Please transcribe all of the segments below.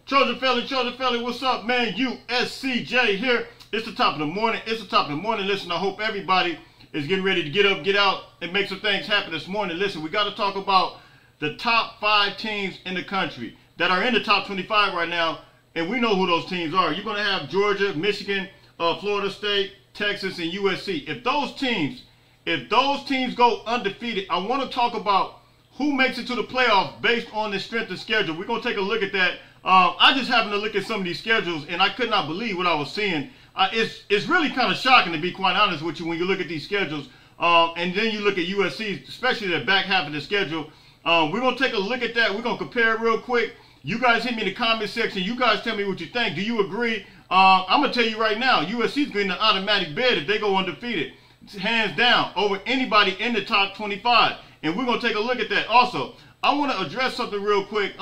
Trojan Felly, what's up, man? USCJ here. It's the top of the morning. Listen, I hope everybody is getting ready to get up, get out, and make some things happen this morning. Listen, we got to talk about the top 5 teams in the country that are in the top 25 right now, and we know who those teams are. You're going to have Georgia, Michigan, Florida State, Texas, and USC. If those teams go undefeated, I want to talk about who makes it to the playoffs based on the strength of schedule. We're going to take a look at that. I just happened to look at some of these schedules, and I could not believe what I was seeing. It's really kind of shocking, to be quite honest with you, when you look at these schedules. And then you look at USC, especially the back half of the schedule. We're going to take a look at that. We're going to compare it real quick. You guys hit me in the comment section. You guys tell me what you think. Do you agree? I'm going to tell you right now, USC is getting an automatic bid if they go undefeated. Hands down, over anybody in the top 25. And we're going to take a look at that. Also, I want to address something real quick,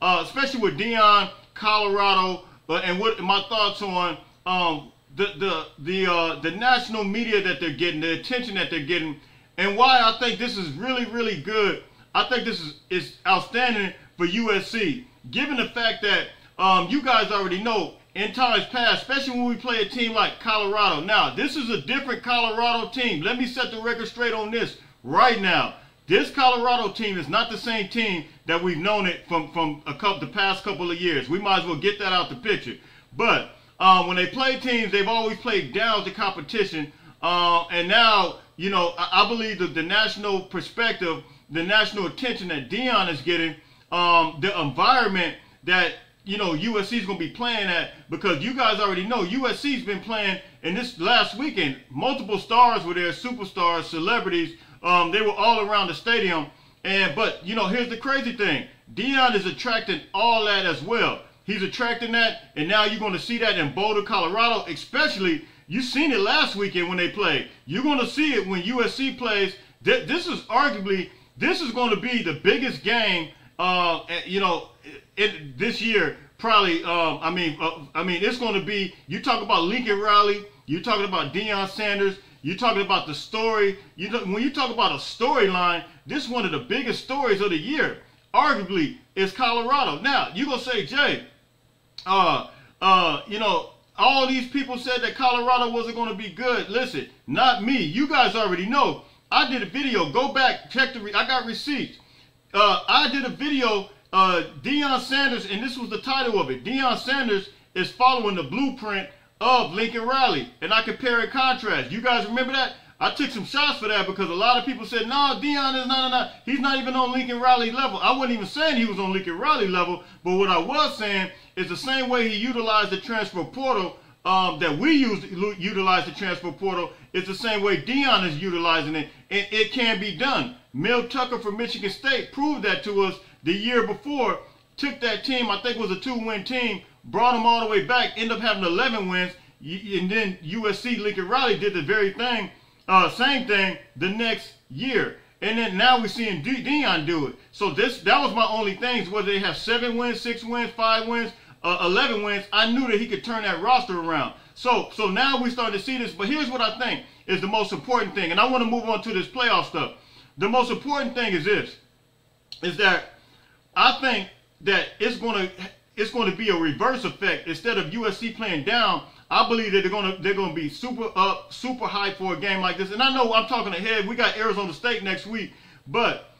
especially with Deion, Colorado, and what my thoughts on the national media that they're getting, the attention that they're getting, and why I think this is really, really good. I think this is outstanding for USC, given the fact that you guys already know in times past, especially when we play a team like Colorado. Now, this is a different Colorado team. Let me set the record straight on this right now. This Colorado team is not the same team that we've known it from the past couple of years. We might as well get that out the picture. But when they play teams, they've always played down to competition. And now, you know, I believe that the national perspective, the national attention that Deion is getting, the environment that, you know, USC is going to be playing at, because you guys already know USC's been playing in this last weekend. Multiple stars were there, superstars, celebrities. They were all around the stadium. But, you know, here's the crazy thing. Deion is attracting all that as well. He's attracting that, and now you're going to see that in Boulder, Colorado, especially. You seen it last weekend when they played. You're going to see it when USC plays. This is going to be the biggest game, you know, this year, probably. I mean, it's going to be. You talk about Lincoln Riley. You're talking about Deion Sanders. You're talking about the story. When you talk about a storyline, this is one of the biggest stories of the year. Arguably, is Colorado. Now, you're going to say, Jay, you know, all these people said that Colorado wasn't going to be good. Listen, not me. You guys already know. I did a video. Go back, check I got receipts. I did a video, Deion Sanders, and this was the title of it. Deion Sanders is following the blueprint of Lincoln Riley, and I compare and contrast. You guys remember that? I took some shots for that because a lot of people said, no, Deion is not, he's not even on Lincoln Riley level. I wasn't even saying he was on Lincoln Riley level, but what I was saying is the same way he utilized the transfer portal, that we utilize the transfer portal, is the same way Deion is utilizing it, and it can be done. Mel Tucker from Michigan State proved that to us the year before, took that team, I think it was a 2-win team, brought them all the way back, ended up having 11 wins, and then USC, Lincoln Riley did the very thing, same thing the next year. And then now we're seeing Deion do it. So that was my only thing, whether they have 7 wins, 6 wins, 5 wins, 11 wins. I knew that he could turn that roster around. So now we're starting to see this. But here's what I think is the most important thing. And I want to move on to this playoff stuff. The most important thing is this, is that I think that it's going to be a reverse effect. Instead of USC playing down, I believe that they're going to be super up, super high for a game like this. And I know I'm talking ahead. We got Arizona State next week, but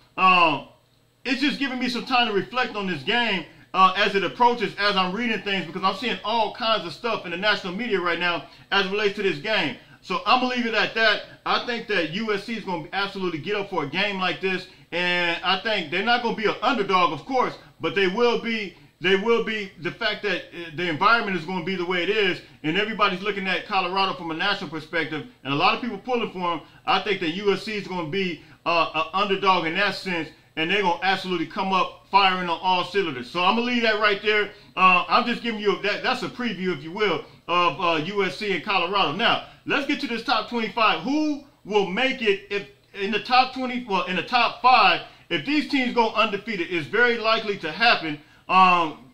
it's just giving me some time to reflect on this game as it approaches, as I'm reading things, because I'm seeing all kinds of stuff in the national media right now as it relates to this game. So I'm going to leave it at that. I think that USC is going to absolutely get up for a game like this, and I think they're not going to be an underdog, of course, but they will be. The fact that the environment is going to be the way it is, and everybody's looking at Colorado from a national perspective, and a lot of people pulling for them. I think that USC is going to be an underdog in that sense, and they're going to absolutely come up firing on all cylinders. So I'm going to leave that right there. I'm just giving you that's a preview, if you will, of USC and Colorado. Now, let's get to this top 25. Who will make it if in the top 20? Well, in the top 5, if these teams go undefeated, it's very likely to happen.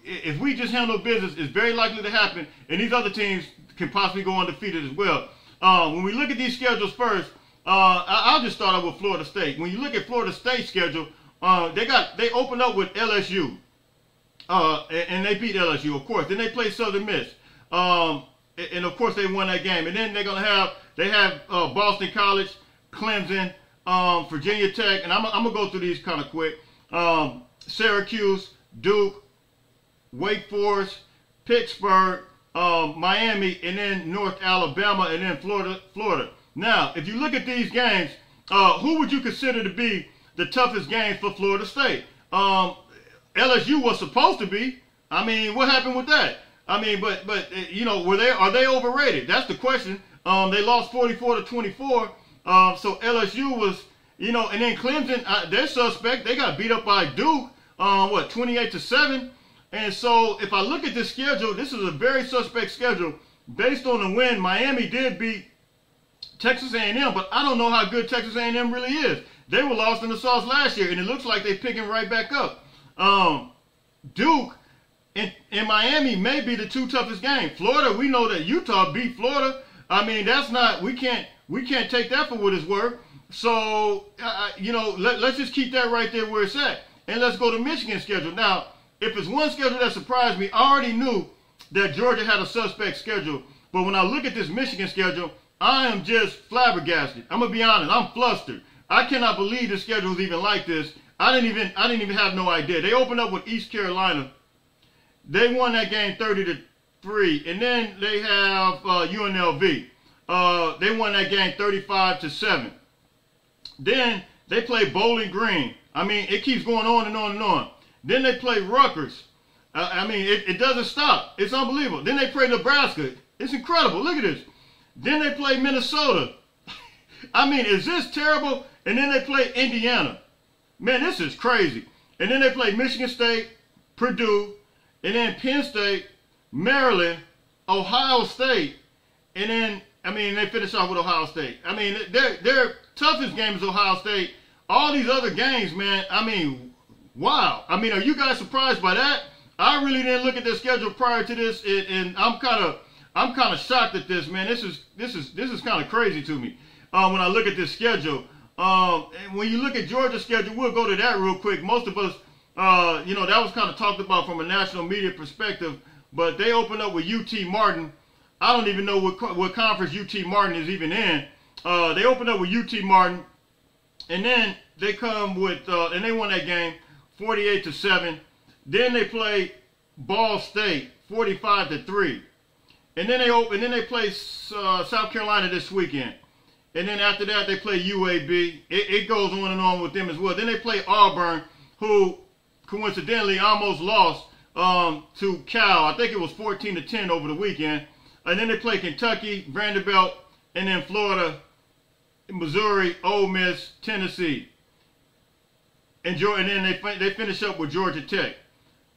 If we just handle business, it's very likely to happen, and these other teams can possibly go undefeated as well. When we look at these schedules first, I'll just start out with Florida State. When you look at Florida State's schedule, they open up with LSU. And they beat LSU, of course. Then they play Southern Miss. And of course they won that game. And then they have Boston College, Clemson, Virginia Tech, and I'm gonna go through these kind of quick. Syracuse, Duke, Wake Forest, Pittsburgh, Miami, and then North Alabama, and then Florida. Now, if you look at these games, who would you consider to be the toughest games for Florida State? LSU was supposed to be. I mean, what happened with that? I mean, but you know, are they overrated? That's the question. They lost 44-24. So LSU was, you know, and then Clemson, they're suspect. They got beat up by Duke, 28-7. And so if I look at this schedule, this is a very suspect schedule based on the win. Miami did beat Texas A&M, but I don't know how good Texas A&M really is. They were lost in the sauce last year, and it looks like they're picking right back up. Duke and Miami may be the two toughest games. Florida, we know that Utah beat Florida. I mean, that's not, we can't take that for what it's worth. So, you know, let's just keep that right there where it's at. And let's go to Michigan's schedule. Now, if it's one schedule that surprised me, I already knew that Georgia had a suspect schedule. But when I look at this Michigan schedule, I am just flabbergasted. I'm going to be honest. I'm flustered. I cannot believe the schedule is even like this. I didn't even have no idea. They opened up with East Carolina. They won that game 30-3. And then they have UNLV. They won that game 35-7. Then they play Bowling Green. I mean, it keeps going on and on and on. Then they play Rutgers. I mean, it doesn't stop. It's unbelievable. Then they play Nebraska. It's incredible. Look at this. Then they play Minnesota. I mean, is this terrible? And then they play Indiana. Man, this is crazy. And then they play Michigan State, Purdue, and then Penn State, Maryland, Ohio State, and then, I mean, they finish off with Ohio State. I mean, their toughest game is Ohio State. All these other games, man, I mean, wow. I mean, are you guys surprised by that? I really didn't look at their schedule prior to this, and I'm kind of shocked at this, man. This is kind of crazy to me when I look at this schedule. And when you look at Georgia's schedule, we'll go to that real quick. Most of us, you know, that was kind of talked about from a national media perspective, but they opened up with UT Martin. I don't even know what conference UT Martin is even in. They opened up with UT Martin, and then they come with, and they won that game 48-7. Then they play Ball State 45-3, and then they play South Carolina this weekend. And then after that, they play UAB. It goes on and on with them as well. Then they play Auburn, who coincidentally almost lost to Cal. I think it was 14-10 over the weekend. And then they play Kentucky, Vanderbilt, and then Florida, Missouri, Ole Miss, Tennessee. And then they finish up with Georgia Tech.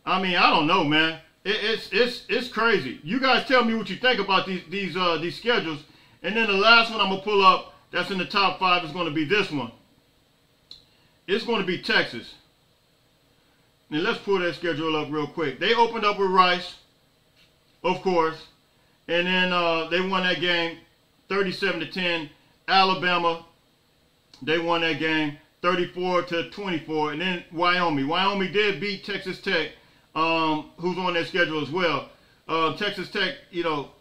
I mean, I don't know, man. It's crazy. You guys tell me what you think about these schedules. And then the last one I'm going to pull up that's in the top 5 is going to be this one. It's going to be Texas. And let's pull that schedule up real quick. They opened up with Rice, of course. And then they won that game 37-10. Alabama, they won that game 34-24. And then Wyoming. Wyoming did beat Texas Tech, who's on their schedule as well. Texas Tech, you know,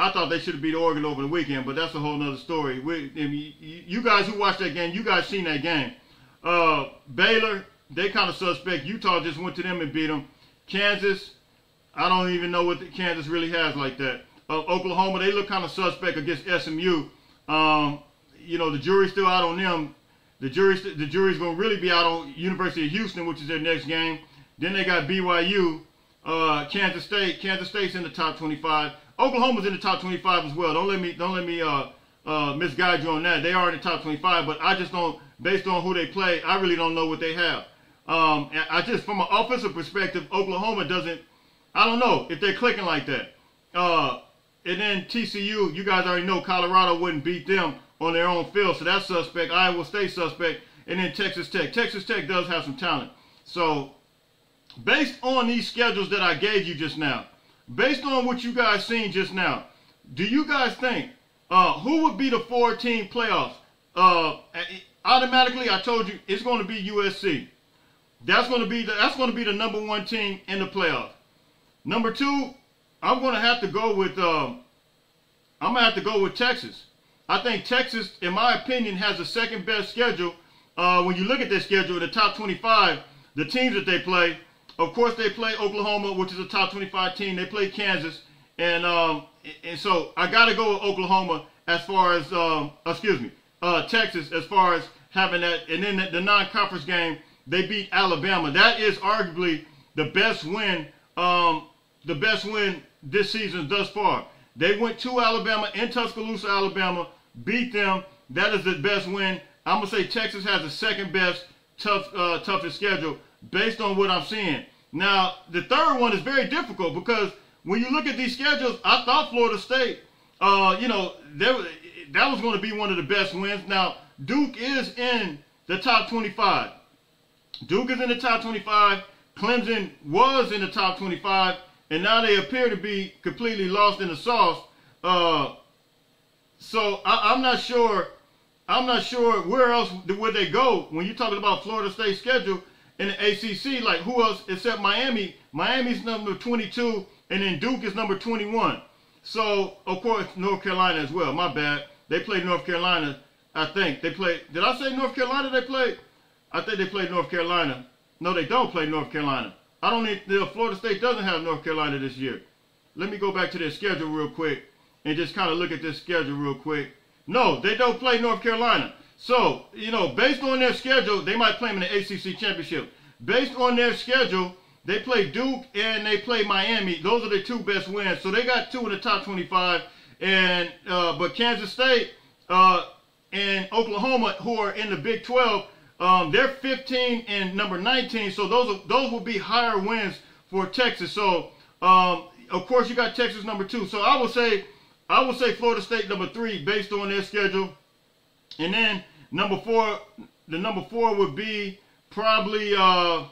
I thought they should have beat Oregon over the weekend, but that's a whole nother story. You guys who watched that game, you guys seen that game. Baylor, they kind of suspect. Utah just went to them and beat them. Kansas, I don't even know what Kansas really has like that. Oklahoma, they look kind of suspect against SMU. You know, the jury's still out on them. The jury's going to really be out on University of Houston, which is their next game. Then they got BYU, Kansas State. Kansas State's in the top 25. Oklahoma's in the top 25 as well. Don't let me misguide you on that. They are in the top 25, but I just don't, based on who they play, I really don't know what they have. I just, from an offensive perspective, Oklahoma doesn't, I don't know if they're clicking like that. And then TCU, you guys already know Colorado wouldn't beat them on their own field, so that's suspect. Iowa State suspect. And then Texas Tech. Texas Tech does have some talent. So, based on these schedules that I gave you just now, based on what you guys seen just now, do you guys think who would be the 4-team playoffs? Automatically, I told you it's going to be USC. That's going to be the number one team in the playoff. Number two, I'm going to have to go with Texas. I think Texas, in my opinion, has the second best schedule. When you look at their schedule, in the top 25, the teams that they play, of course, they play Oklahoma, which is a top 25 team. They play Kansas, and so I got to go with Oklahoma as far as Texas as far as having that. And then the non-conference game, they beat Alabama. That is arguably the best win this season thus far. They went to Alabama in Tuscaloosa, Alabama, beat them. That is the best win. I'm going to say Texas has the second best toughest schedule based on what I'm seeing. Now, the third one is very difficult because when you look at these schedules, I thought Florida State, that was going to be one of the best wins. Now, Duke is in the top 25. Duke is in the top 25. Clemson was in the top 25. And now they appear to be completely lost in the sauce. So I'm not sure. I'm not sure where else would they go when you're talking about Florida State's schedule in the ACC. Like, who else except Miami? Miami's number 22, and then Duke is number 21. So, of course, North Carolina as well. My bad. They played North Carolina, I think. They played. Did I say North Carolina they played? I think they played North Carolina. No, they don't play North Carolina. I don't need, Florida State doesn't have North Carolina this year. Let me go back to their schedule real quick and just kind of look at this schedule real quick. No, they don't play North Carolina. So, based on their schedule, they might play them in the ACC Championship. Based on their schedule, they play Duke and they play Miami. Those are their two best wins. So they got two in the top 25. And but Kansas State and Oklahoma, who are in the Big 12, they're 15 and number 19. So those will be higher wins for Texas. So of course you got Texas number 2. So I would say Florida State number 3 based on their schedule. And then number 4, the number 4 would be probably I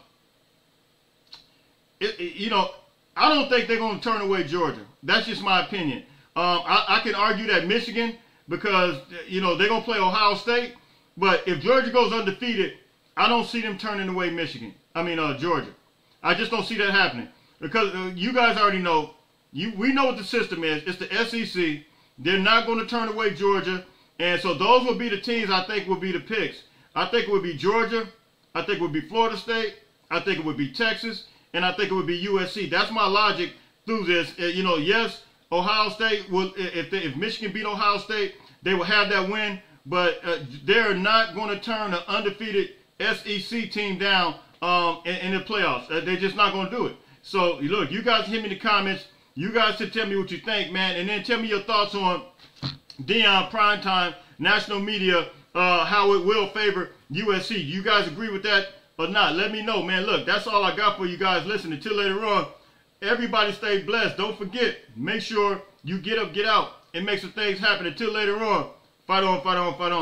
don't think they're going to turn away Georgia. That's just my opinion. I can argue that Michigan, because they're going to play Ohio State. But if Georgia goes undefeated, I don't see them turning away Georgia. I just don't see that happening. Because you guys already know, we know what the system is. It's the SEC. They're not going to turn away Georgia. And so those will be the teams I think will be the picks. I think it would be Georgia. I think it would be Florida State. I think it would be Texas. And I think it would be USC. That's my logic through this. Yes, Ohio State will. If Michigan beat Ohio State, they will have that win. But they're not going to turn an undefeated SEC team down in the playoffs. They're just not going to do it. So, look, you guys hit me in the comments. You guys should tell me what you think, man. And then tell me your thoughts on Deion Primetime, national media, how it will favor USC. You guys agree with that or not? Let me know, man. Look, that's all I got for you guys. Listen, until later on, everybody stay blessed. Don't forget, make sure you get up, get out, and make some things happen. Until later on, fight on, fight on, fight on.